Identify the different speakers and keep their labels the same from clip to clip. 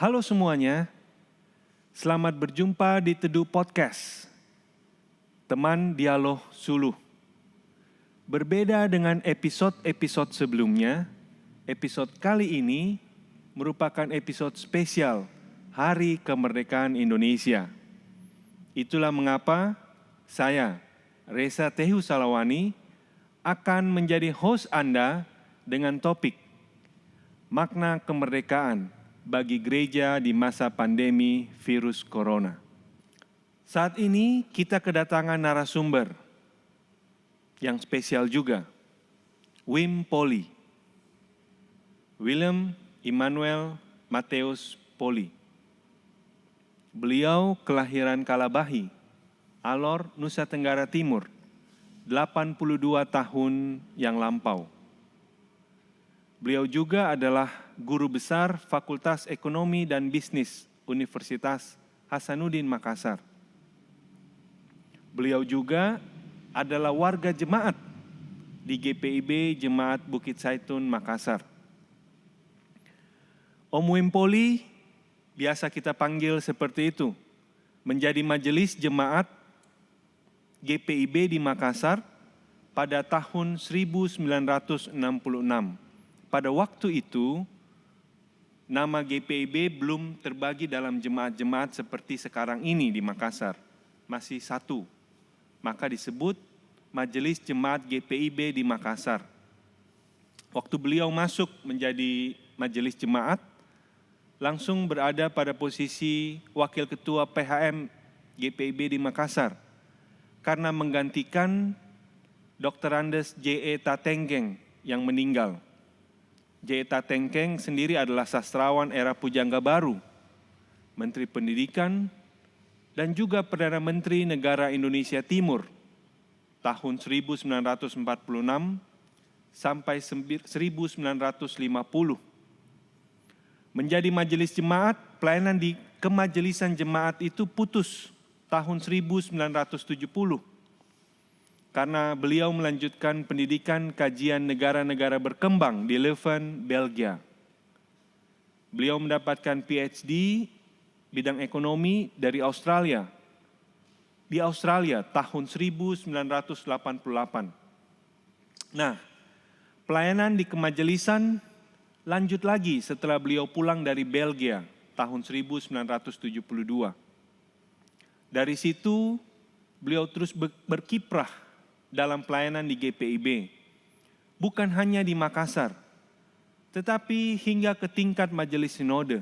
Speaker 1: Halo semuanya, selamat berjumpa di Teduh Podcast, teman dialog suluh. Berbeda dengan episode-episode sebelumnya, episode kali ini merupakan episode spesial Hari Kemerdekaan Indonesia. Itulah mengapa saya, Reza Tehu Salawani, akan menjadi host Anda dengan topik Makna Kemerdekaan bagi gereja di masa pandemi virus corona. Saat ini kita kedatangan narasumber yang spesial juga, Wim Polly, Willem Immanuel Mattheus Polly. Beliau kelahiran Kalabahi, Alor, Nusa Tenggara Timur, 82 tahun yang lampau. Beliau juga adalah guru besar Fakultas Ekonomi dan Bisnis Universitas Hasanuddin Makassar. Beliau juga adalah warga jemaat di GPIB Jemaat Bukit Zaitun Makassar. Om Wim Polly biasa kita panggil seperti itu, menjadi majelis jemaat GPIB di Makassar pada tahun 1966. Pada waktu itu, nama GPIB belum terbagi dalam jemaat-jemaat seperti sekarang ini di Makassar. Masih satu. Maka disebut Majelis Jemaat GPIB di Makassar. Waktu beliau masuk menjadi majelis jemaat, langsung berada pada posisi Wakil Ketua PHM GPIB di Makassar. Karena menggantikan Dr. Andes J.E. Tatenggeng yang meninggal. J.E. Tatenggeng sendiri adalah sastrawan era Pujangga Baru, Menteri Pendidikan, dan juga Perdana Menteri Negara Indonesia Timur tahun 1946 sampai 1950. Menjadi majelis jemaat, pelayanan di kemajelisan jemaat itu putus tahun 1970 karena beliau melanjutkan pendidikan kajian negara-negara berkembang di Leuven, Belgia. Beliau mendapatkan PhD bidang ekonomi dari Australia. Di Australia tahun 1988. Nah, pelayanan di kemajelisan lanjut lagi setelah beliau pulang dari Belgia tahun 1972. Dari situ beliau terus berkiprah dalam pelayanan di GPIB, bukan hanya di Makassar, tetapi hingga ke tingkat majelis sinode,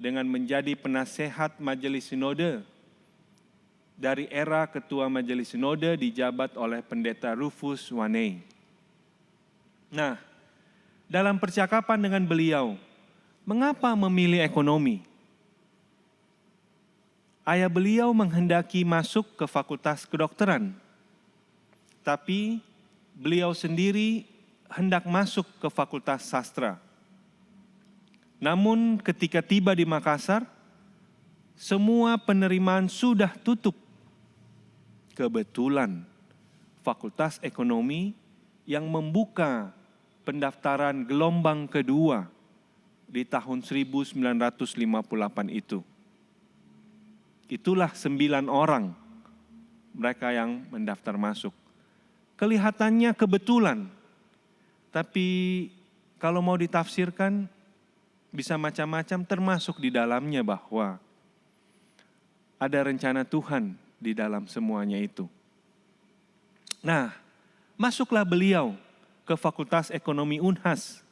Speaker 1: dengan menjadi penasehat majelis sinode dari era ketua majelis sinode dijabat oleh Pendeta Rufus Wanei. Nah, dalam percakapan dengan beliau, mengapa memilih ekonomi? Ayah beliau menghendaki masuk ke Fakultas Kedokteran, tapi beliau sendiri hendak masuk ke Fakultas Sastra. Namun ketika tiba di Makassar, semua penerimaan sudah tutup. Kebetulan Fakultas Ekonomi yang membuka pendaftaran gelombang kedua di tahun 1958 itu. Itulah 9 orang mereka yang mendaftar masuk. Kelihatannya kebetulan, tapi kalau mau ditafsirkan bisa macam-macam, termasuk di dalamnya bahwa ada rencana Tuhan di dalam semuanya itu. Nah, masuklah beliau ke Fakultas Ekonomi Unhas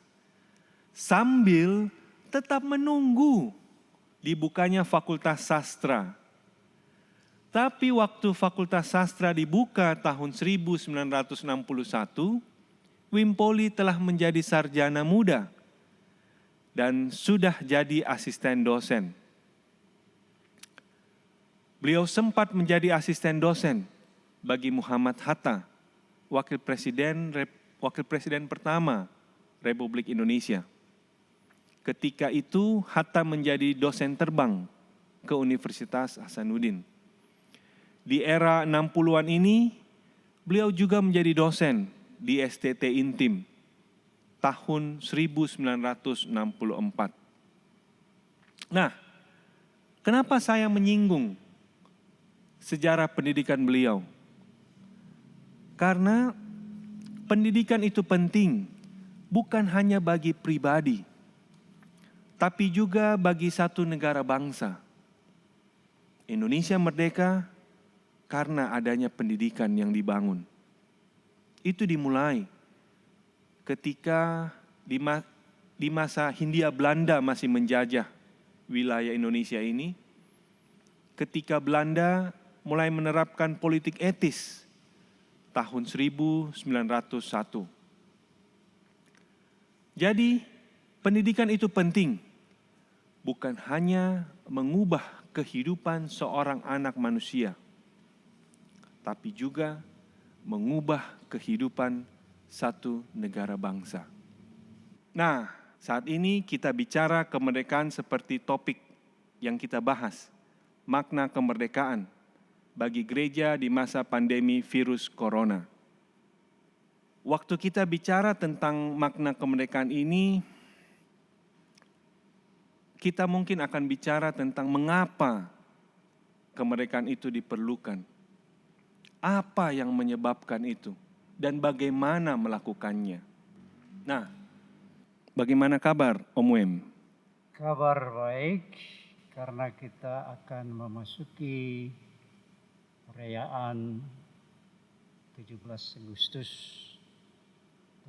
Speaker 1: sambil tetap menunggu dibukanya Fakultas Sastra. Tapi waktu Fakultas Sastra dibuka tahun 1961, Wim Polly telah menjadi sarjana muda dan sudah jadi asisten dosen. Beliau sempat menjadi asisten dosen bagi Muhammad Hatta, wakil presiden pertama Republik Indonesia. Ketika itu Hatta menjadi dosen terbang ke Universitas Hasanuddin. Di era 60-an ini, beliau juga menjadi dosen di STT Intim tahun 1964. Nah, kenapa saya menyinggung sejarah pendidikan beliau? Karena pendidikan itu penting, bukan hanya bagi pribadi, tapi juga bagi satu negara bangsa. Indonesia merdeka karena adanya pendidikan yang dibangun. Itu dimulai ketika di masa Hindia Belanda masih menjajah wilayah Indonesia ini, ketika Belanda mulai menerapkan politik etis tahun 1901. Jadi, pendidikan itu penting, bukan hanya mengubah kehidupan seorang anak manusia, tapi juga mengubah kehidupan satu negara bangsa. Nah, saat ini kita bicara kemerdekaan seperti topik yang kita bahas, makna kemerdekaan bagi gereja di masa pandemi virus corona. Waktu kita bicara tentang makna kemerdekaan ini, kita mungkin akan bicara tentang mengapa kemerdekaan itu diperlukan. Apa yang menyebabkan itu dan bagaimana melakukannya. Nah, bagaimana kabar Om Wem?
Speaker 2: Kabar baik, karena kita akan memasuki perayaan 17 Agustus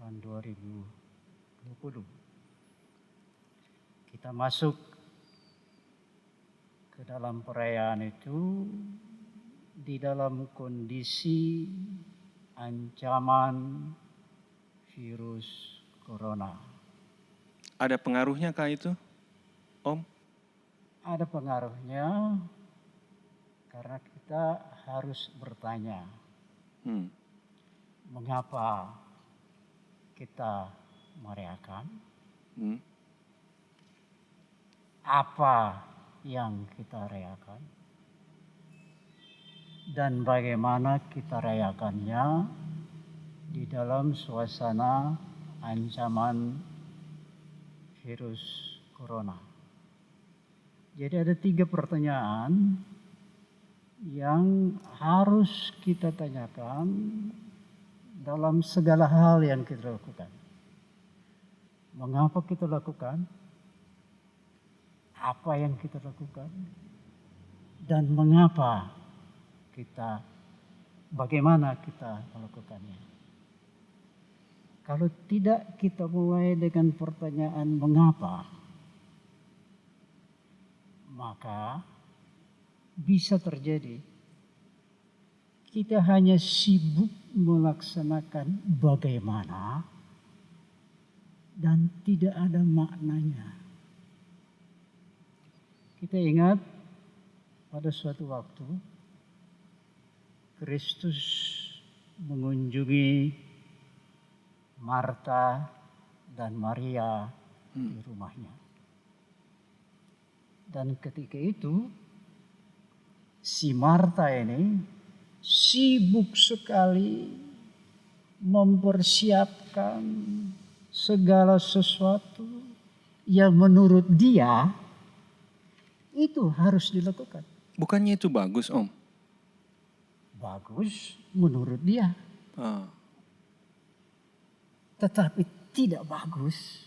Speaker 2: tahun 2020. Kita masuk ke dalam perayaan itu di dalam kondisi ancaman virus corona.
Speaker 1: Ada pengaruhnya kah itu, Om?
Speaker 2: Ada pengaruhnya karena kita harus bertanya, mengapa kita merayakan? Apa yang kita rayakan? Dan bagaimana kita rayakannya di dalam suasana ancaman virus corona. Jadi ada 3 pertanyaan yang harus kita tanyakan dalam segala hal yang kita lakukan. Mengapa kita lakukan? Apa yang kita lakukan? Dan mengapa bagaimana kita melakukannya? Kalau tidak kita mulai dengan pertanyaan mengapa, maka bisa terjadi kita hanya sibuk melaksanakan bagaimana dan tidak ada maknanya. Kita ingat pada suatu waktu Kristus mengunjungi Marta dan Maria di rumahnya. Dan ketika itu si Marta ini sibuk sekali mempersiapkan segala sesuatu yang menurut dia itu harus dilakukan.
Speaker 1: Bukannya itu bagus, Om?
Speaker 2: Bagus menurut dia. Tetapi tidak bagus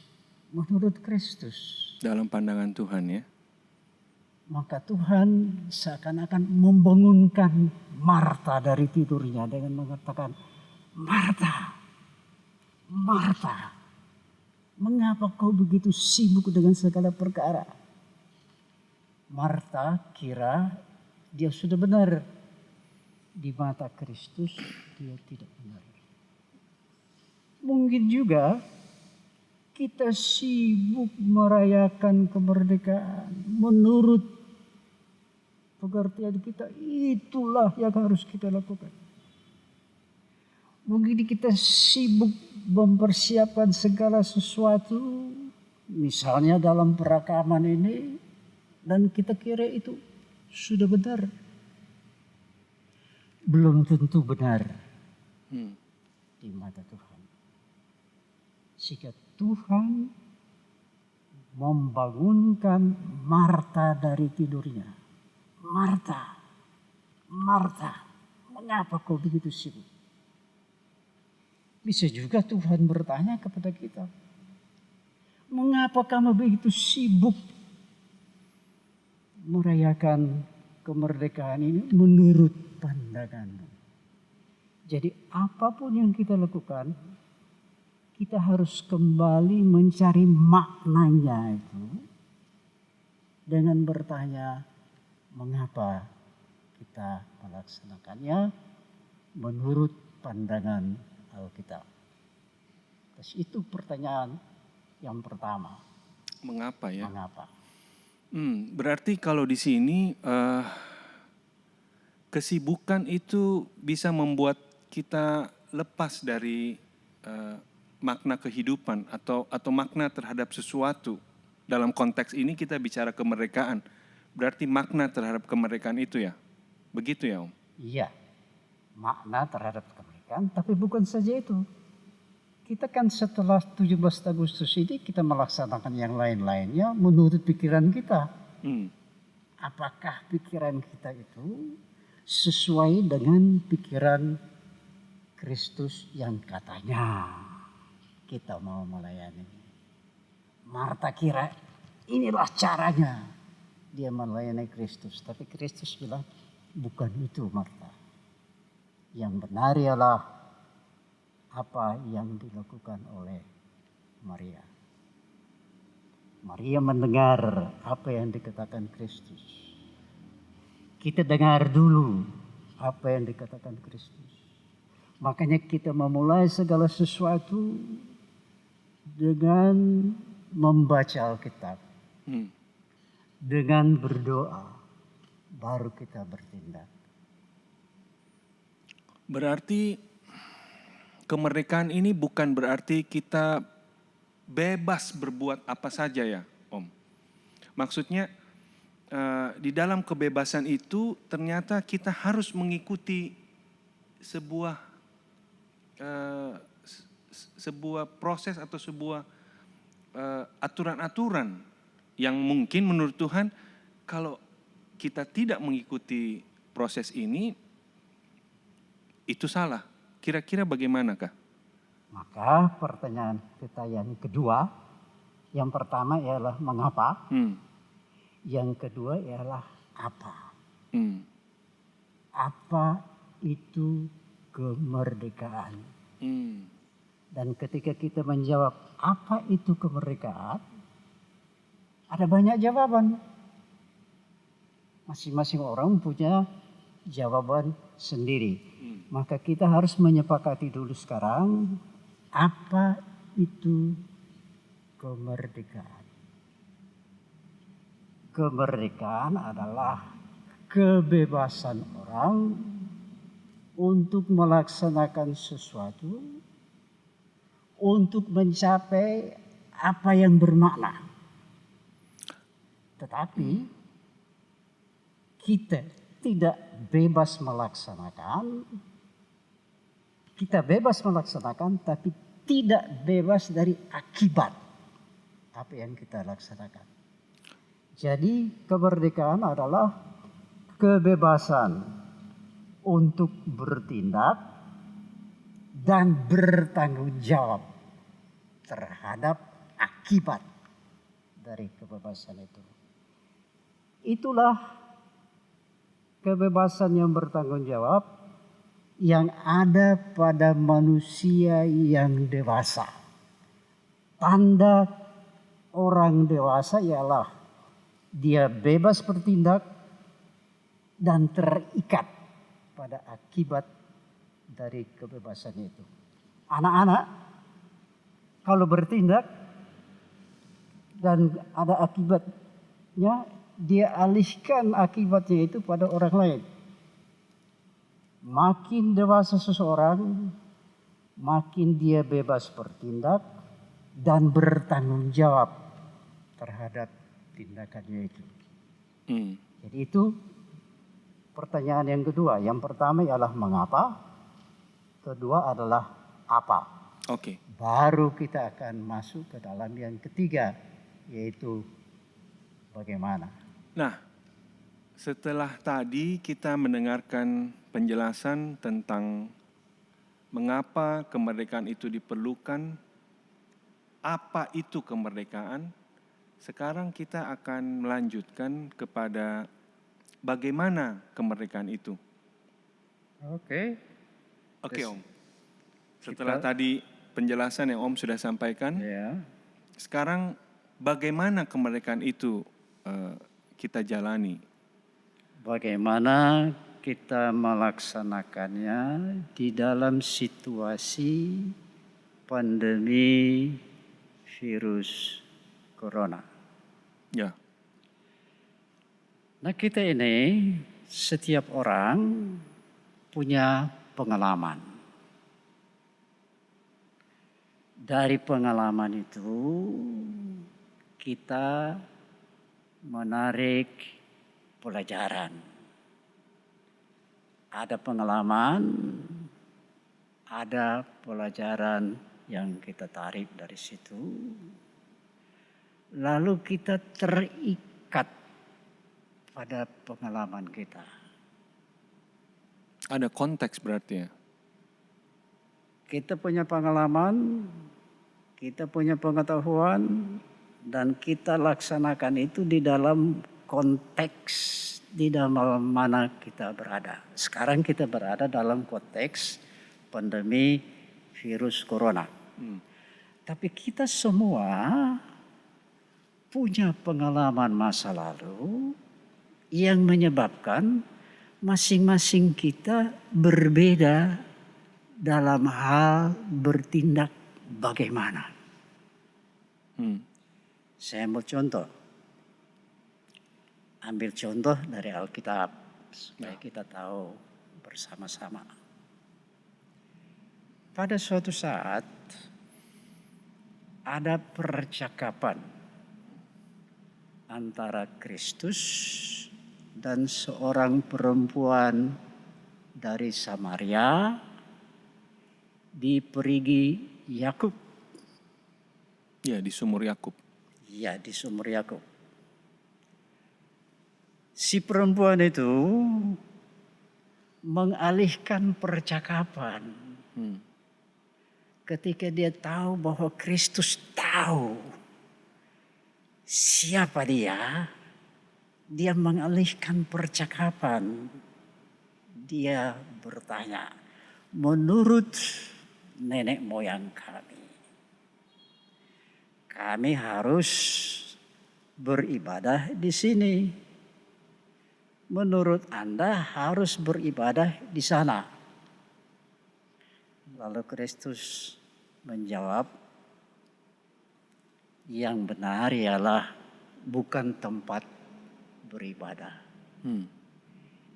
Speaker 2: menurut Kristus.
Speaker 1: Dalam pandangan Tuhan ya.
Speaker 2: Maka Tuhan seakan-akan membangunkan Marta dari tidurnya dengan mengatakan, Marta, Marta, mengapa kau begitu sibuk dengan segala perkara? Marta kira dia sudah benar. Di mata Kristus dia tidak benar. Mungkin juga kita sibuk merayakan kemerdekaan menurut pengertian kita, itulah yang harus kita lakukan. Mungkin kita sibuk mempersiapkan segala sesuatu, misalnya dalam perakaman ini, dan kita kira itu sudah benar. Belum tentu benar di mata Tuhan. Jika Tuhan membangunkan Marta dari tidurnya. Marta, Marta, mengapa kau begitu sibuk? Bisa juga Tuhan bertanya kepada kita, mengapa kamu begitu sibuk merayakan kemerdekaan ini menurut pandanganmu? Jadi apapun yang kita lakukan, kita harus kembali mencari maknanya itu dengan bertanya, mengapa kita melaksanakannya menurut pandangan Alkitab. Terus itu pertanyaan yang pertama.
Speaker 1: Mengapa ya?
Speaker 2: Mengapa?
Speaker 1: Berarti kalau di sini kesibukan itu bisa membuat kita lepas dari makna kehidupan atau makna terhadap sesuatu. Dalam konteks ini kita bicara kemerdekaan. Berarti makna terhadap kemerdekaan itu ya? Begitu ya Om?
Speaker 2: Iya, makna terhadap kemerdekaan, tapi bukan saja itu. Kita kan setelah 17 Agustus ini kita melaksanakan yang lain-lainnya menurut pikiran kita. Apakah pikiran kita itu sesuai dengan pikiran Kristus yang katanya kita mau melayani? Marta kira inilah caranya dia melayani Kristus. Tapi Kristus bilang, bukan itu Marta. Yang benar ialah apa yang dilakukan oleh Maria. Maria mendengar apa yang dikatakan Kristus. Kita dengar dulu apa yang dikatakan Kristus. Makanya kita memulai segala sesuatu dengan membaca Alkitab. Dengan berdoa, baru kita bertindak.
Speaker 1: Berarti kemerdekaan ini bukan berarti kita bebas berbuat apa saja ya Om. Maksudnya di dalam kebebasan itu ternyata kita harus mengikuti sebuah proses atau sebuah aturan-aturan yang mungkin menurut Tuhan kalau kita tidak mengikuti proses ini itu salah. Kira-kira bagaimanakah?
Speaker 2: Maka pertanyaan kita yang kedua, yang pertama ialah mengapa, yang kedua ialah apa. Apa itu kemerdekaan? Dan ketika kita menjawab apa itu kemerdekaan, ada banyak jawaban. Masing-masing orang punya jawaban sendiri. Maka kita harus menyepakati dulu sekarang apa itu kemerdekaan. Kemerdekaan adalah kebebasan orang untuk melaksanakan sesuatu, untuk mencapai apa yang bermakna. Tetapi kita tidak bebas melaksanakan. Kita bebas melaksanakan tapi tidak bebas dari akibat apa yang kita laksanakan. Jadi kemerdekaan adalah kebebasan untuk bertindak dan bertanggung jawab terhadap akibat dari kebebasan itu. Itulah kebebasan yang bertanggung jawab yang ada pada manusia yang dewasa. Tanda orang dewasa ialah dia bebas bertindak dan terikat pada akibat dari kebebasan itu. Anak-anak kalau bertindak dan ada akibatnya, dia alihkan akibatnya itu pada orang lain. Makin dewasa seseorang, makin dia bebas bertindak dan bertanggung jawab terhadap tindakannya itu. Jadi itu pertanyaan yang kedua. Yang pertama ialah mengapa, kedua adalah apa.
Speaker 1: Oke.
Speaker 2: Baru kita akan masuk ke dalam yang ketiga, yaitu bagaimana.
Speaker 1: Nah, setelah tadi kita mendengarkan penjelasan tentang mengapa kemerdekaan itu diperlukan, apa itu kemerdekaan, sekarang kita akan melanjutkan kepada bagaimana kemerdekaan itu.
Speaker 2: Oke.
Speaker 1: Oke, Om. Setelah tadi penjelasan yang Om sudah sampaikan,
Speaker 2: Ya.
Speaker 1: sekarang bagaimana kemerdekaan itu kita jalani?
Speaker 2: Bagaimana kita melaksanakannya di dalam situasi pandemi virus corona.
Speaker 1: Ya,
Speaker 2: Nah, kita ini setiap orang punya pengalaman. Dari pengalaman itu kita menarik pelajaran. Ada pengalaman, ada pelajaran yang kita tarik dari situ. Lalu kita terikat pada pengalaman kita.
Speaker 1: ada konteks berarti ya.
Speaker 2: Kita punya pengalaman, kita punya pengetahuan, dan kita laksanakan itu di dalam konteks di dalam mana kita berada. Sekarang kita berada dalam konteks pandemi virus corona. Tapi kita semua punya pengalaman masa lalu yang menyebabkan masing-masing kita berbeda dalam hal bertindak bagaimana. Saya ambil contoh. Ambil contoh dari Alkitab supaya kita tahu bersama-sama. Pada suatu saat ada percakapan antara Kristus dan seorang perempuan dari Samaria di perigi Yakub.
Speaker 1: Ya, di sumur Yakub.
Speaker 2: Ya, di sumur Yakub. Si perempuan itu mengalihkan percakapan ketika dia tahu bahwa Kristus tahu siapa dia. Dia mengalihkan percakapan. Dia bertanya, menurut nenek moyang kami harus beribadah di sini. Menurut Anda harus beribadah di sana. Lalu Kristus menjawab, yang benar ialah bukan tempat beribadah.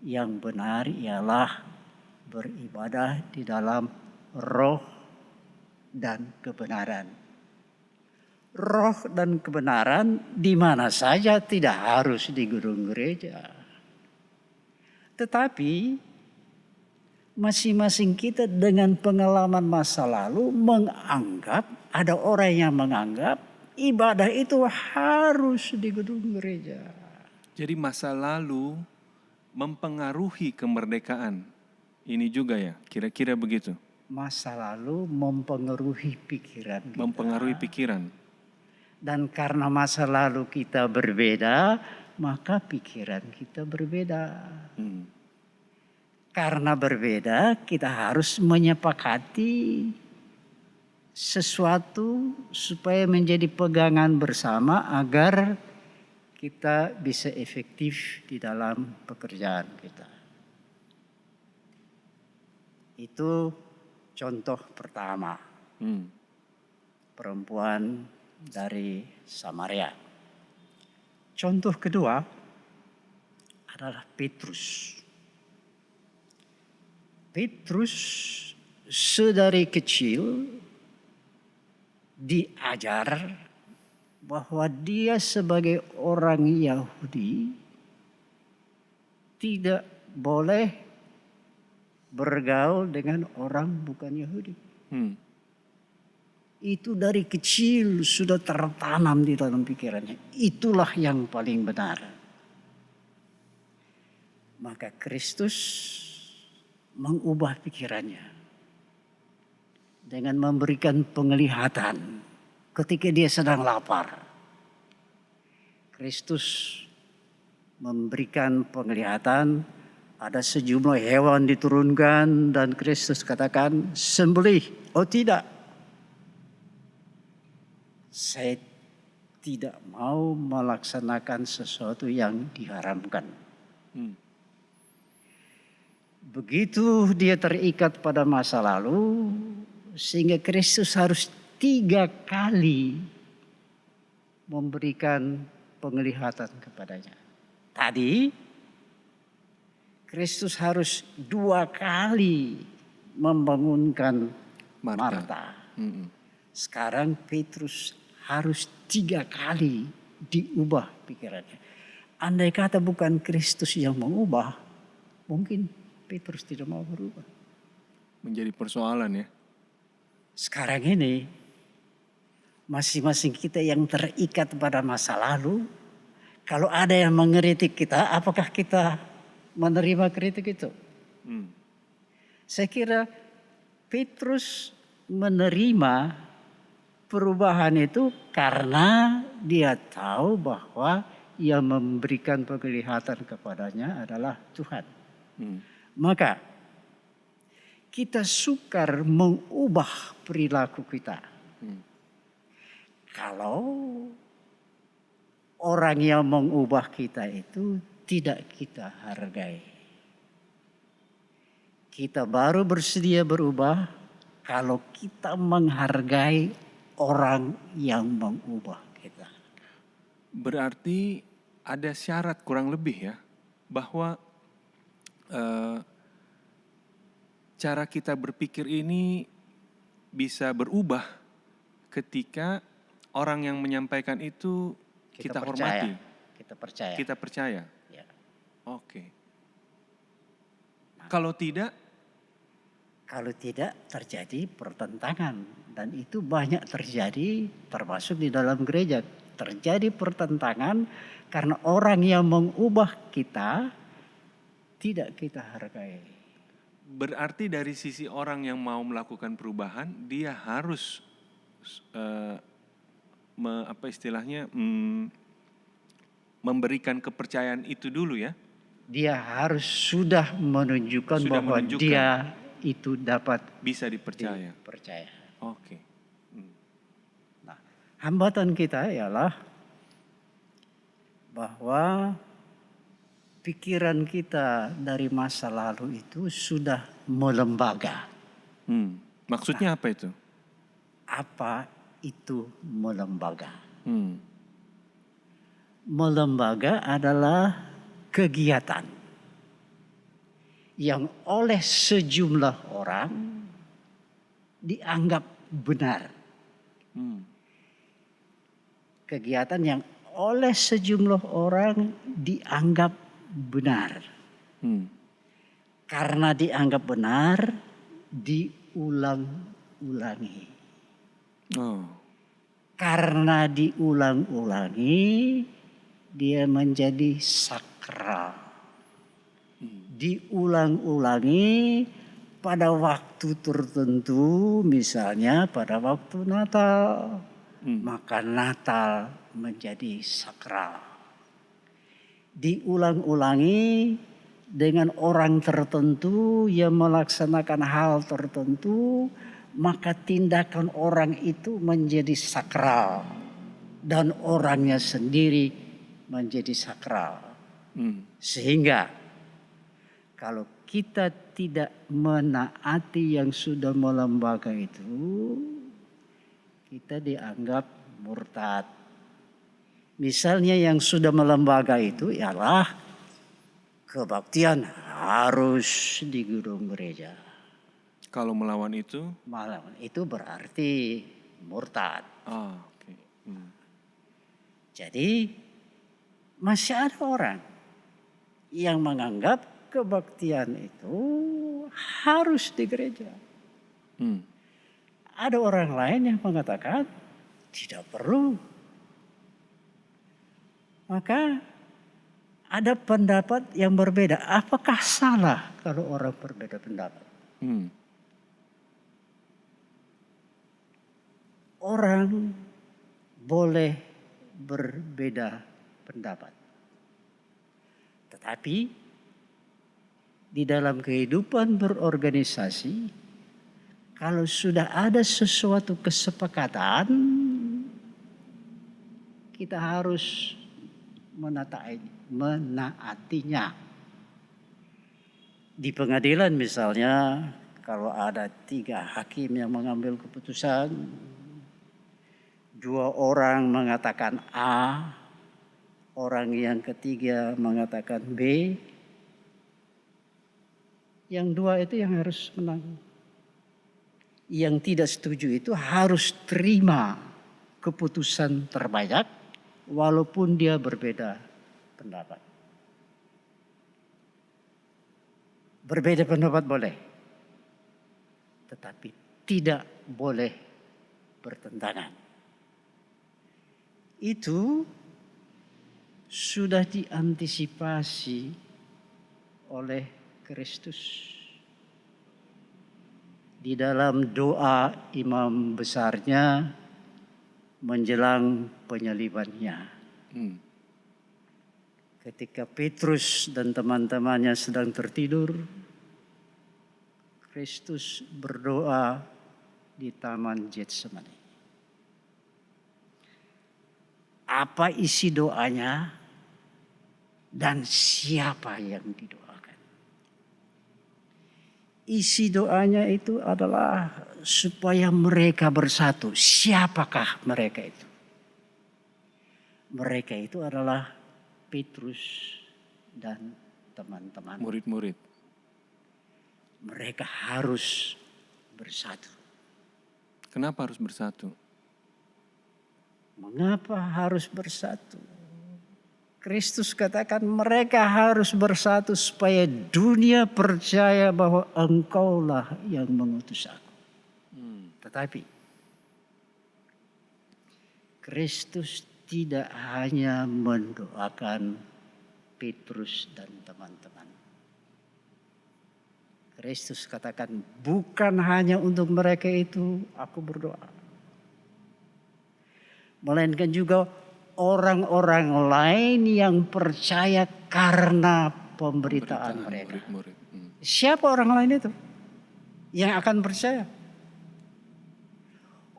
Speaker 2: Yang benar ialah beribadah di dalam roh dan kebenaran. Roh dan kebenaran di mana saja, tidak harus di gedung gereja. Tetapi masing-masing kita dengan pengalaman masa lalu menganggap, ada orang yang menganggap ibadah itu harus di gedung gereja.
Speaker 1: Jadi masa lalu mempengaruhi kemerdekaan. Ini juga ya, kira-kira begitu.
Speaker 2: Masa lalu mempengaruhi pikiran kita.
Speaker 1: Mempengaruhi pikiran.
Speaker 2: Dan karena masa lalu kita berbeda, maka pikiran kita berbeda. Karena berbeda, kita harus menyepakati sesuatu supaya menjadi pegangan bersama agar kita bisa efektif di dalam pekerjaan kita. Itu contoh pertama. Perempuan dari Samaria. Contoh kedua adalah Petrus. Petrus sedari kecil diajar bahwa dia sebagai orang Yahudi tidak boleh bergaul dengan orang bukan Yahudi. itu dari kecil sudah tertanam di dalam pikirannya. Itulah yang paling benar. Maka Kristus mengubah pikirannya dengan memberikan penglihatan ketika dia sedang lapar. Kristus memberikan penglihatan, ada sejumlah hewan diturunkan dan Kristus katakan, sembelih. Oh tidak, saya tidak mau melaksanakan sesuatu yang diharamkan. Begitu dia terikat pada masa lalu, sehingga Kristus harus 3 kali memberikan penglihatan kepadanya. Tadi Kristus harus 2 kali membangunkan Marta. Sekarang Petrus harus 3 kali diubah pikirannya. Andai kata bukan Kristus yang mengubah, mungkin Petrus tidak mau berubah.
Speaker 1: Menjadi persoalan ya.
Speaker 2: Sekarang ini masing-masing kita yang terikat pada masa lalu, kalau ada yang mengkritik kita, apakah kita menerima kritik itu? Saya kira Petrus menerima perubahan itu karena dia tahu bahwa yang memberikan penglihatan kepadanya adalah Tuhan. Maka kita sukar mengubah perilaku kita. Kalau orang yang mengubah kita itu tidak kita hargai. Kita baru bersedia berubah kalau kita menghargai orang yang mengubah kita.
Speaker 1: Berarti ada syarat kurang lebih ya, bahwa cara kita berpikir ini bisa berubah ketika orang yang menyampaikan itu kita hormati.
Speaker 2: Kita percaya.
Speaker 1: Kita percaya.
Speaker 2: Ya.
Speaker 1: Oke. Kalau tidak?
Speaker 2: Kalau tidak terjadi pertentangan. Dan itu banyak terjadi termasuk di dalam gereja. Terjadi pertentangan karena orang yang mengubah kita tidak kita hargai.
Speaker 1: Berarti dari sisi orang yang mau melakukan perubahan, dia harus memberikan kepercayaan itu dulu ya.
Speaker 2: Dia harus sudah menunjukkan bahwa dia itu dapat
Speaker 1: bisa dipercaya. Oke.
Speaker 2: Nah, hambatan kita ialah bahwa pikiran kita dari masa lalu itu sudah melembaga.
Speaker 1: Maksudnya apa itu?
Speaker 2: Apa itu melembaga? Melembaga adalah kegiatan yang oleh sejumlah orang dianggap benar. Kegiatan yang oleh sejumlah orang dianggap benar. Karena dianggap benar, diulang-ulangi. Karena diulang-ulangi, dia menjadi sakral. Diulang-ulangi pada waktu tertentu, misalnya pada waktu Natal. Maka Natal menjadi sakral. Diulang-ulangi dengan orang tertentu yang melaksanakan hal tertentu, maka tindakan orang itu menjadi sakral dan orangnya sendiri menjadi sakral. Sehingga kalau kita tidak menaati yang sudah melembaga itu, kita dianggap murtad. Misalnya yang sudah melembaga itu ialah kebaktian harus di gedung gereja.
Speaker 1: Kalau melawan itu?
Speaker 2: Melawan itu berarti murtad.
Speaker 1: Okay.
Speaker 2: Jadi masih ada orang yang menganggap kebaktian itu harus di gereja. Ada orang lain yang mengatakan tidak perlu. Maka ada pendapat yang berbeda. Apakah salah kalau orang berbeda pendapat? Orang boleh berbeda pendapat. Tetapi di dalam kehidupan berorganisasi, kalau sudah ada sesuatu kesepakatan, kita harus menaatinya. Di pengadilan misalnya, kalau ada 3 hakim yang mengambil keputusan, 2 orang mengatakan A, orang yang ketiga mengatakan B, yang 2 itu yang harus menang. Yang tidak setuju itu harus terima keputusan terbanyak walaupun dia berbeda pendapat. Berbeda pendapat boleh, tetapi tidak boleh bertentangan. Itu sudah diantisipasi oleh Kristus. Di dalam doa imam besarnya menjelang penyalibannya. Ketika Petrus dan teman-temannya sedang tertidur, Kristus berdoa di Taman Getsemani. Apa isi doanya dan siapa yang didoakan? Isi doanya itu adalah supaya mereka bersatu. Siapakah mereka itu? Mereka itu adalah Petrus dan teman-teman.
Speaker 1: Murid-murid.
Speaker 2: Mereka harus bersatu.
Speaker 1: Kenapa harus bersatu?
Speaker 2: Mengapa harus bersatu? Kristus katakan mereka harus bersatu supaya dunia percaya bahwa Engkaulah yang mengutus aku. Tetapi Kristus tidak hanya mendoakan Petrus dan teman-teman. Kristus katakan bukan hanya untuk mereka itu aku berdoa. Melainkan juga orang-orang lain yang percaya karena pemberitaan mereka.
Speaker 1: Murid-murid.
Speaker 2: Siapa orang lain itu yang akan percaya?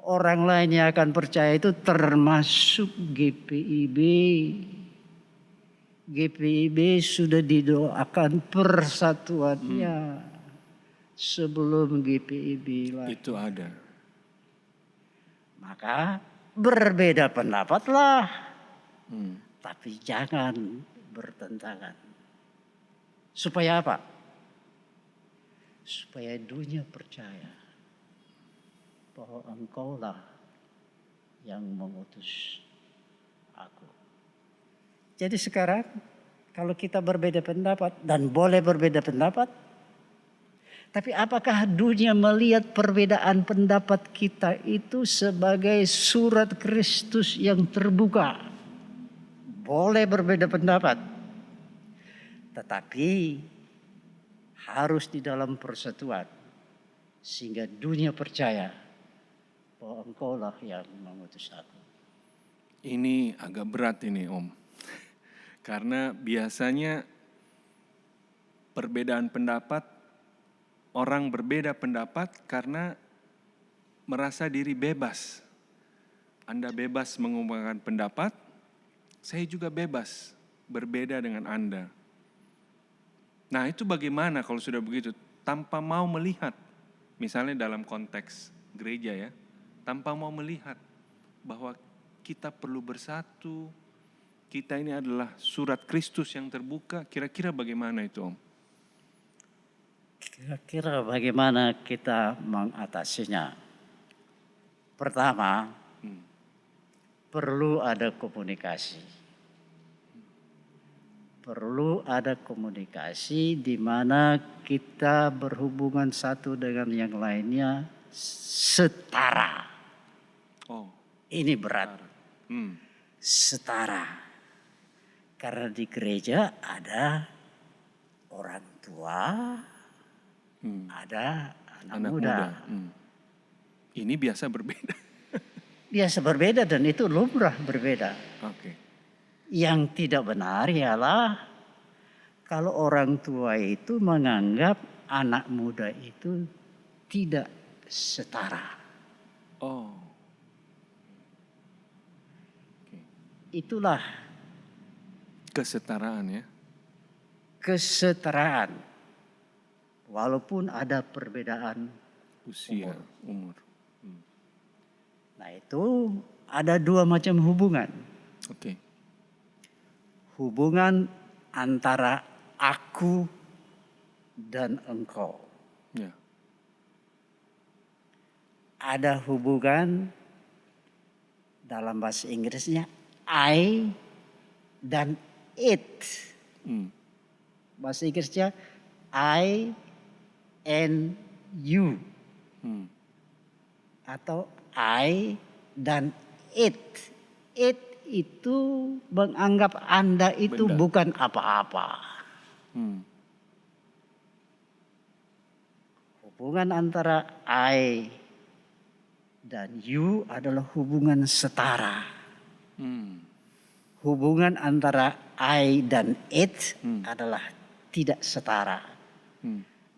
Speaker 2: Orang lain yang akan percaya itu termasuk GPIB. GPIB sudah didoakan persatuannya sebelum GPIB lahir.
Speaker 1: Itu ada.
Speaker 2: Maka berbeda pendapatlah. Tapi jangan bertentangan. Supaya apa? Supaya dunia percaya bahwa Engkaulah yang mengutus aku. Jadi sekarang kalau kita berbeda pendapat dan boleh berbeda pendapat, tapi apakah dunia melihat perbedaan pendapat kita itu sebagai surat Kristus yang terbuka? Boleh berbeda pendapat, tetapi harus di dalam persatuan. Sehingga dunia percaya bahwa Engkaulah yang mengutus aku.
Speaker 1: Ini agak berat ini Om. Karena biasanya perbedaan pendapat, orang berbeda pendapat karena merasa diri bebas. Anda bebas mengungkapkan pendapat, saya juga bebas berbeda dengan Anda. Nah itu bagaimana kalau sudah begitu? Tanpa mau melihat, misalnya dalam konteks gereja ya, tanpa mau melihat bahwa kita perlu bersatu, kita ini adalah surat Kristus yang terbuka, kira-kira bagaimana itu Om?
Speaker 2: Kira-kira bagaimana kita mengatasinya? Pertama, perlu ada komunikasi. Perlu ada komunikasi di mana kita berhubungan satu dengan yang lainnya setara.
Speaker 1: Oh,
Speaker 2: Ini berat,
Speaker 1: hmm,
Speaker 2: setara. Karena di gereja ada orang tua, ada anak
Speaker 1: anak
Speaker 2: muda.
Speaker 1: muda. Ini biasa berbeda.
Speaker 2: Biasa berbeda dan itu lumrah berbeda.
Speaker 1: Oke.
Speaker 2: Yang tidak benar ialah kalau orang tua itu menganggap anak muda itu tidak setara.
Speaker 1: Oh. Oke.
Speaker 2: Itulah
Speaker 1: Kesetaraan ya.
Speaker 2: kesetaraan. Walaupun ada perbedaan.
Speaker 1: Usia, umur.
Speaker 2: Nah itu ada dua macam hubungan.
Speaker 1: Oke.
Speaker 2: Hubungan antara aku dan engkau.
Speaker 1: Ya.
Speaker 2: Ada hubungan dalam bahasa Inggrisnya I dan it. Bahasa Inggrisnya I and you. Atau I dan it. It itu menganggap Anda itu
Speaker 1: Benda.
Speaker 2: bukan apa-apa. Hubungan antara I dan you adalah hubungan setara. Hubungan antara I dan it adalah tidak setara.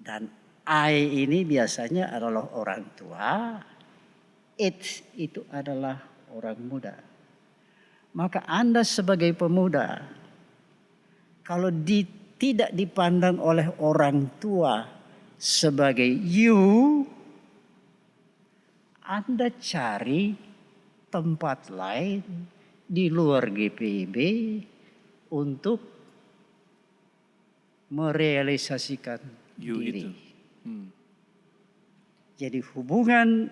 Speaker 2: Dan I ini biasanya adalah orang tua, it itu adalah orang muda. Maka Anda sebagai pemuda, kalau tidak dipandang oleh orang tua sebagai you, Anda cari tempat lain di luar GPIB untuk merealisasikan
Speaker 1: You
Speaker 2: diri.
Speaker 1: itu.
Speaker 2: Jadi hubungan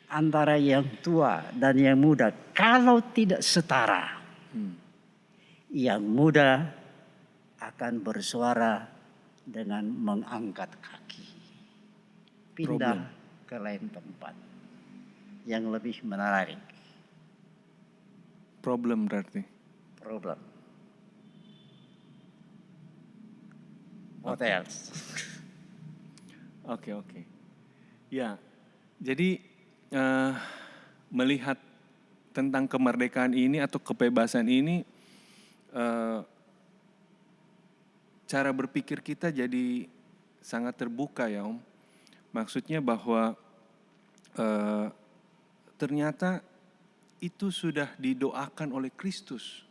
Speaker 2: antara yang tua dan yang muda kalau tidak setara, yang muda akan bersuara dengan mengangkat kaki, pindah ke lain tempat yang lebih menarik.
Speaker 1: Problem berarti.
Speaker 2: Problem. What else?
Speaker 1: Oke. Ya, jadi melihat tentang kemerdekaan ini atau kebebasan ini, cara berpikir kita jadi sangat terbuka ya Om. Maksudnya bahwa ternyata itu sudah didoakan oleh Kristus.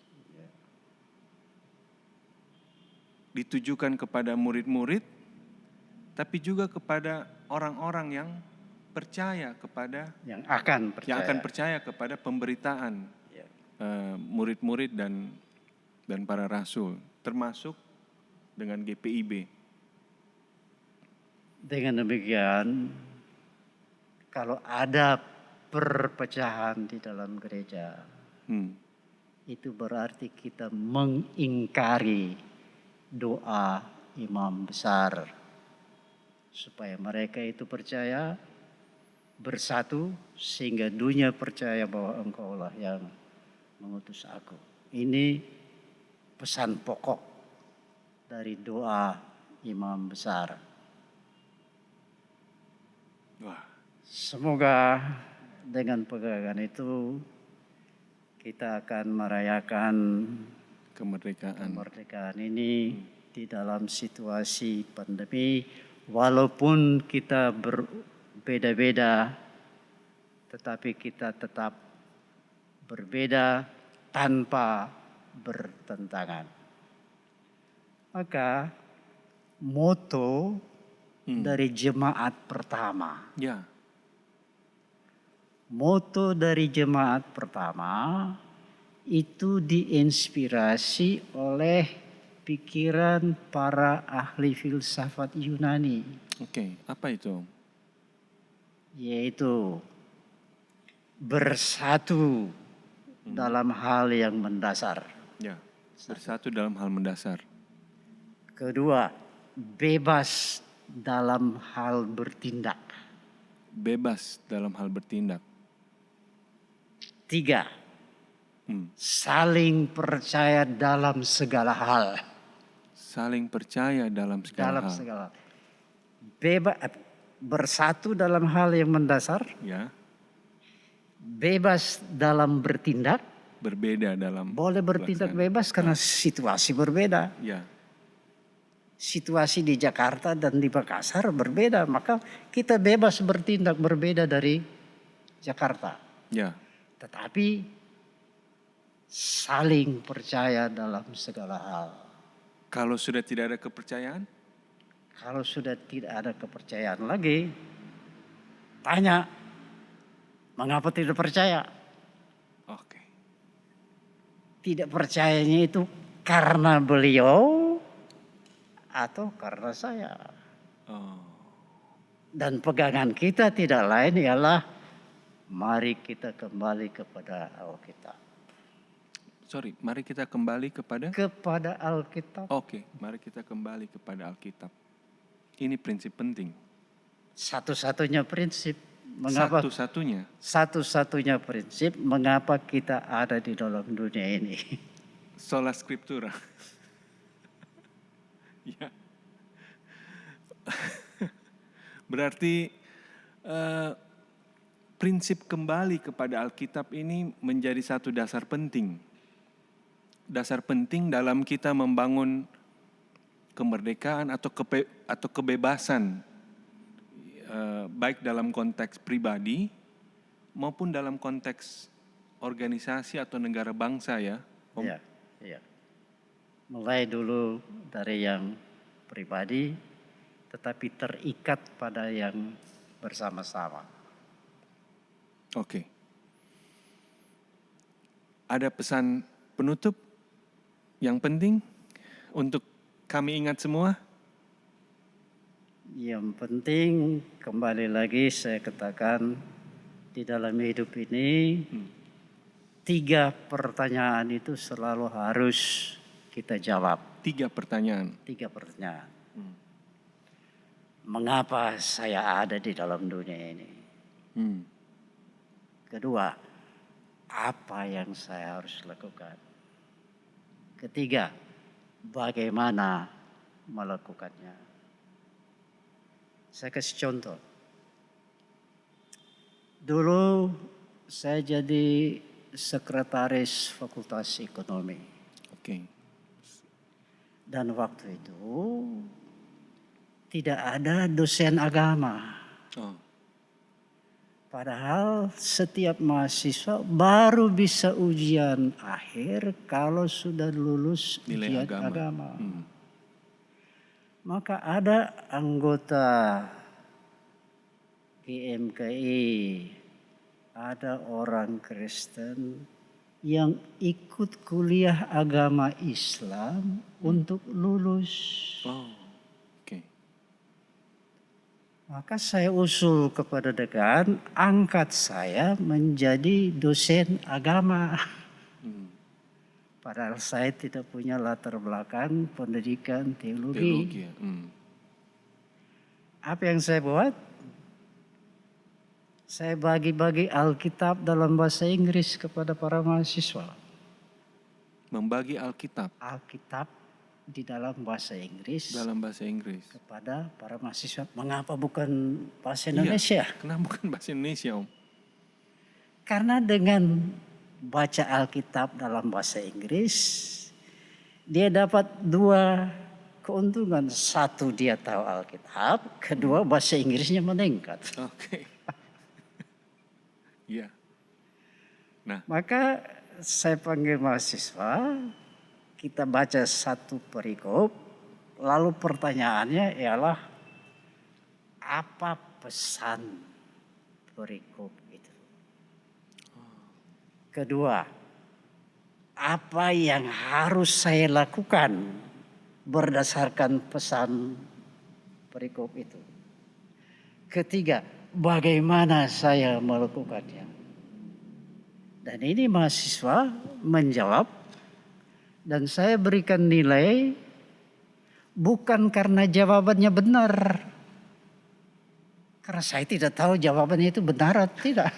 Speaker 1: Ditujukan kepada murid-murid, tapi juga kepada orang-orang yang percaya kepada
Speaker 2: Yang akan
Speaker 1: percaya kepada pemberitaan murid-murid dan para rasul, termasuk dengan GPIB.
Speaker 2: Dengan demikian, kalau ada perpecahan di dalam gereja, itu berarti kita mengingkari doa imam besar supaya mereka itu percaya bersatu sehingga dunia percaya bahwa engkaulah yang mengutus aku. Ini pesan pokok dari doa imam besar.
Speaker 1: Wah.
Speaker 2: Semoga dengan pegangan itu kita akan merayakan kemerdekaan ini di dalam situasi pandemi, walaupun kita berbeda-beda, tetapi kita tetap berbeda tanpa bertentangan. Maka moto dari jemaat pertama.
Speaker 1: Ya.
Speaker 2: Moto dari jemaat pertama itu diinspirasi oleh pikiran para ahli filsafat Yunani.
Speaker 1: Oke, apa itu?
Speaker 2: Yaitu bersatu dalam hal yang mendasar.
Speaker 1: Ya, bersatu dalam hal mendasar.
Speaker 2: Kedua, bebas dalam hal bertindak.
Speaker 1: bebas dalam hal bertindak.
Speaker 2: 3, saling percaya dalam segala hal.
Speaker 1: Saling percaya dalam segala hal.
Speaker 2: Segala hal. Bersatu dalam hal yang mendasar.
Speaker 1: Ya.
Speaker 2: Bebas dalam bertindak.
Speaker 1: Berbeda dalam.
Speaker 2: Boleh bertindak bebas karena situasi berbeda.
Speaker 1: Ya.
Speaker 2: Situasi di Jakarta dan di Makassar berbeda, maka kita bebas bertindak berbeda dari Jakarta.
Speaker 1: Ya.
Speaker 2: Tetapi saling percaya dalam segala hal.
Speaker 1: Kalau sudah tidak ada kepercayaan?
Speaker 2: Kalau sudah tidak ada kepercayaan lagi, tanya, mengapa tidak percaya?
Speaker 1: Oke.
Speaker 2: Tidak percayanya itu karena beliau atau karena saya.
Speaker 1: Oh.
Speaker 2: Dan pegangan kita tidak lain ialah mari kita kembali kepada Alkitab.
Speaker 1: Mari kita kembali kepada
Speaker 2: Alkitab.
Speaker 1: Oke, mari kita kembali kepada Alkitab. Ini prinsip penting.
Speaker 2: Satu-satunya prinsip. Mengapa? Satu-satunya prinsip mengapa kita ada di dalam dunia ini.
Speaker 1: Sola Scriptura. Ya. Berarti prinsip kembali kepada Alkitab ini menjadi satu dasar penting. Dasar penting dalam kita membangun kemerdekaan atau kebebasan, baik dalam konteks pribadi maupun dalam konteks organisasi atau negara bangsa, ya, Om?
Speaker 2: Iya. Mulai dulu dari yang pribadi, tetapi terikat pada yang bersama-sama.
Speaker 1: Oke. Ada pesan penutup yang penting untuk kami ingat semua?
Speaker 2: Yang penting kembali lagi saya katakan di dalam hidup ini 3 pertanyaan itu selalu harus kita jawab.
Speaker 1: 3 pertanyaan.
Speaker 2: Mengapa saya ada di dalam dunia ini? Kedua, apa yang saya harus lakukan? Ketiga, bagaimana melakukannya? Saya kasih contoh. Dulu saya jadi sekretaris Fakultas Ekonomi.
Speaker 1: Oke.
Speaker 2: Dan waktu itu tidak ada dosen agama. Padahal setiap mahasiswa baru bisa ujian akhir kalau sudah lulus
Speaker 1: nilai
Speaker 2: ujian agama. Maka ada anggota GMKI, ada orang Kristen yang ikut kuliah agama Islam untuk lulus. Maka saya usul kepada dekan, angkat saya menjadi dosen agama. Padahal saya tidak punya latar belakang pendidikan teologi. Apa yang saya buat? Saya bagi-bagi Alkitab dalam bahasa Inggris kepada para mahasiswa.
Speaker 1: Membagi Alkitab?
Speaker 2: Alkitab di dalam bahasa Inggris. Kepada para mahasiswa. Mengapa bukan bahasa Indonesia?
Speaker 1: Kenapa bukan bahasa Indonesia, Om?
Speaker 2: Karena dengan baca Alkitab dalam bahasa Inggris, dia dapat 2 keuntungan. 1, dia tahu Alkitab. 2, bahasa Inggrisnya meningkat.
Speaker 1: Oke. Iya. Nah,
Speaker 2: maka saya panggil mahasiswa, kita baca 1 perikop, lalu pertanyaannya ialah apa pesan perikop itu? Kedua, apa yang harus saya lakukan berdasarkan pesan perikop itu? Ketiga, bagaimana saya melakukannya? Dan ini mahasiswa menjawab. Dan saya berikan nilai bukan karena jawabannya benar. Karena saya tidak tahu jawabannya itu benar atau tidak.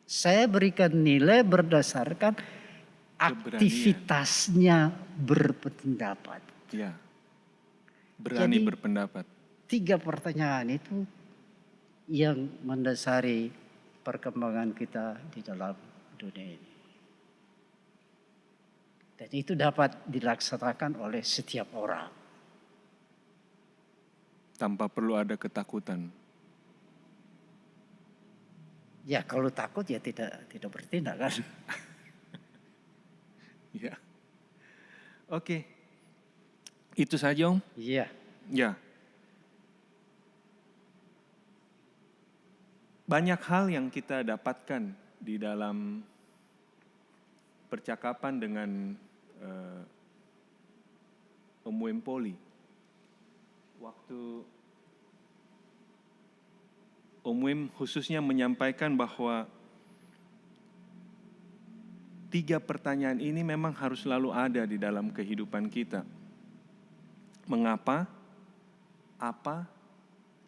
Speaker 2: Saya berikan nilai berdasarkan aktivitasnya berpendapat.
Speaker 1: Ya, berani
Speaker 2: Jadi
Speaker 1: berpendapat.
Speaker 2: 3 pertanyaan itu yang mendasari perkembangan kita di dalam dunia ini. Dan itu dapat dilaksanakan oleh setiap orang.
Speaker 1: Tanpa perlu ada ketakutan.
Speaker 2: Ya kalau takut ya tidak bertindak kan.
Speaker 1: Ya. Oke. Itu saja, Om?
Speaker 2: Iya.
Speaker 1: Ya. Banyak hal yang kita dapatkan di dalam percakapan dengan Om Wempoli. Waktu Om Wem khususnya menyampaikan bahwa 3 pertanyaan ini memang harus selalu ada di dalam kehidupan kita. Mengapa, apa,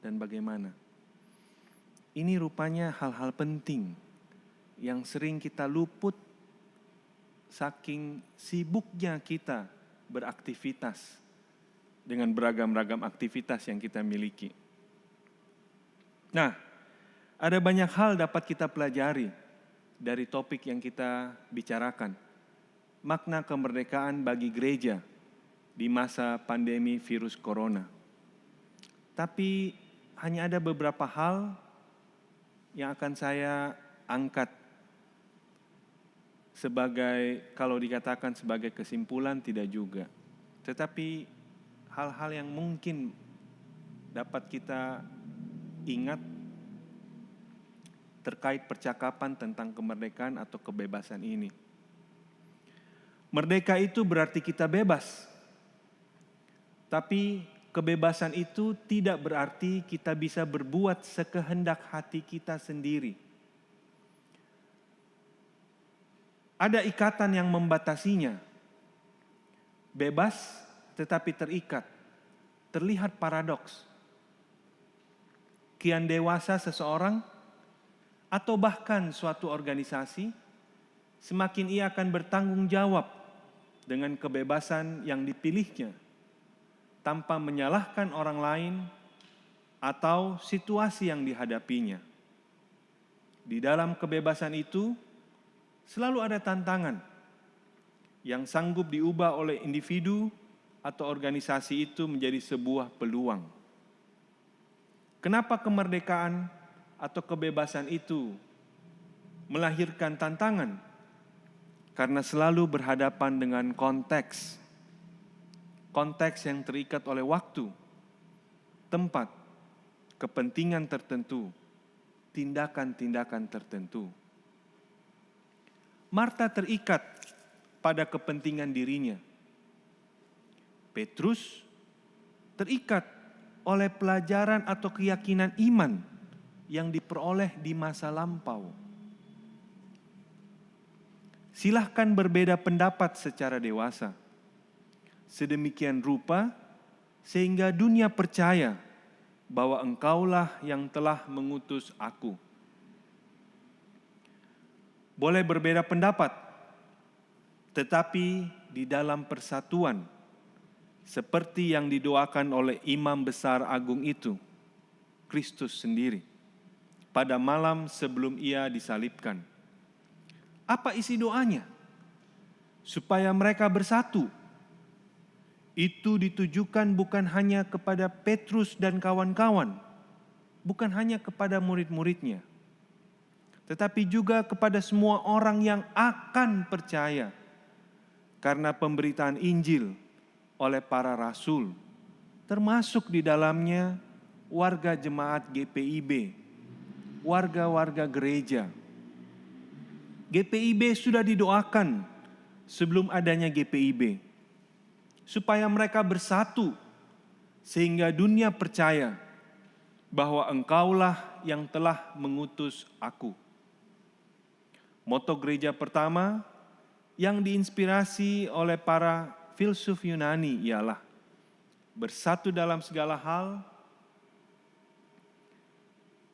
Speaker 1: dan bagaimana. Ini rupanya hal-hal penting yang sering kita luput saking sibuknya kita beraktivitas dengan beragam-ragam aktivitas yang kita miliki. Nah, ada banyak hal dapat kita pelajari dari topik yang kita bicarakan. Makna kemerdekaan bagi gereja di masa pandemi virus corona. Tapi hanya ada beberapa hal yang akan saya angkat sebagai, kalau dikatakan sebagai kesimpulan tidak juga. Tetapi hal-hal yang mungkin dapat kita ingat terkait percakapan tentang kemerdekaan atau kebebasan ini. Merdeka itu berarti kita bebas. Tapi kebebasan itu tidak berarti kita bisa berbuat sekehendak hati kita sendiri. Ada ikatan yang membatasinya. Bebas tetapi terikat. Terlihat paradoks. Kian dewasa seseorang atau bahkan suatu organisasi, semakin ia akan bertanggung jawab dengan kebebasan yang dipilihnya, tanpa menyalahkan orang lain atau situasi yang dihadapinya. Di dalam kebebasan itu, selalu ada tantangan yang sanggup diubah oleh individu atau organisasi itu menjadi sebuah peluang. Kenapa kemerdekaan atau kebebasan itu melahirkan tantangan? Karena selalu berhadapan dengan konteks yang terikat oleh waktu, tempat, kepentingan tertentu, tindakan-tindakan tertentu. Marta terikat pada kepentingan dirinya. Petrus terikat oleh pelajaran atau keyakinan iman yang diperoleh di masa lampau. Silahkan berbeda pendapat secara dewasa. Sedemikian rupa sehingga dunia percaya bahwa engkaulah yang telah mengutus aku. Boleh berbeda pendapat, tetapi di dalam persatuan, seperti yang didoakan oleh imam besar agung itu, Kristus sendiri, pada malam sebelum ia disalibkan. Apa isi doanya? Supaya mereka bersatu. Itu ditujukan bukan hanya kepada Petrus dan kawan-kawan, bukan hanya kepada murid-muridnya, tetapi juga kepada semua orang yang akan percaya karena pemberitaan Injil oleh para rasul, termasuk di dalamnya warga jemaat GPIB, warga-warga gereja. GPIB sudah didoakan sebelum adanya GPIB, supaya mereka bersatu sehingga dunia percaya bahwa engkaulah yang telah mengutus aku. Moto gereja pertama yang diinspirasi oleh para filsuf Yunani ialah bersatu dalam segala hal,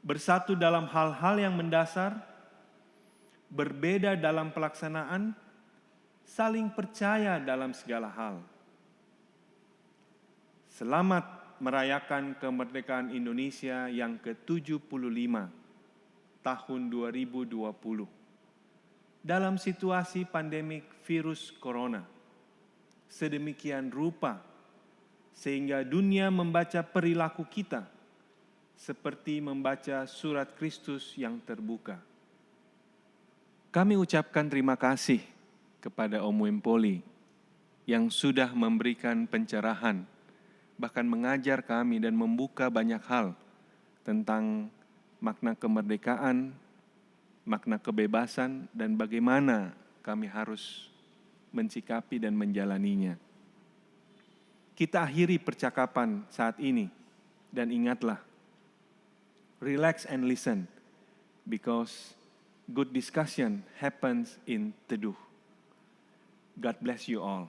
Speaker 1: bersatu dalam hal-hal yang mendasar, berbeda dalam pelaksanaan, saling percaya dalam segala hal. Selamat merayakan kemerdekaan Indonesia yang ke-75 tahun 2020 dalam situasi pandemik virus corona sedemikian rupa sehingga dunia membaca perilaku kita seperti membaca surat Kristus yang terbuka. Kami ucapkan terima kasih kepada Om Wempoli yang sudah memberikan pencerahan, bahkan mengajar kami dan membuka banyak hal tentang makna kemerdekaan, makna kebebasan, dan bagaimana kami harus mensikapi dan menjalaninya. Kita akhiri percakapan saat ini dan ingatlah, relax and listen, because good discussion happens in teduh. God bless you all.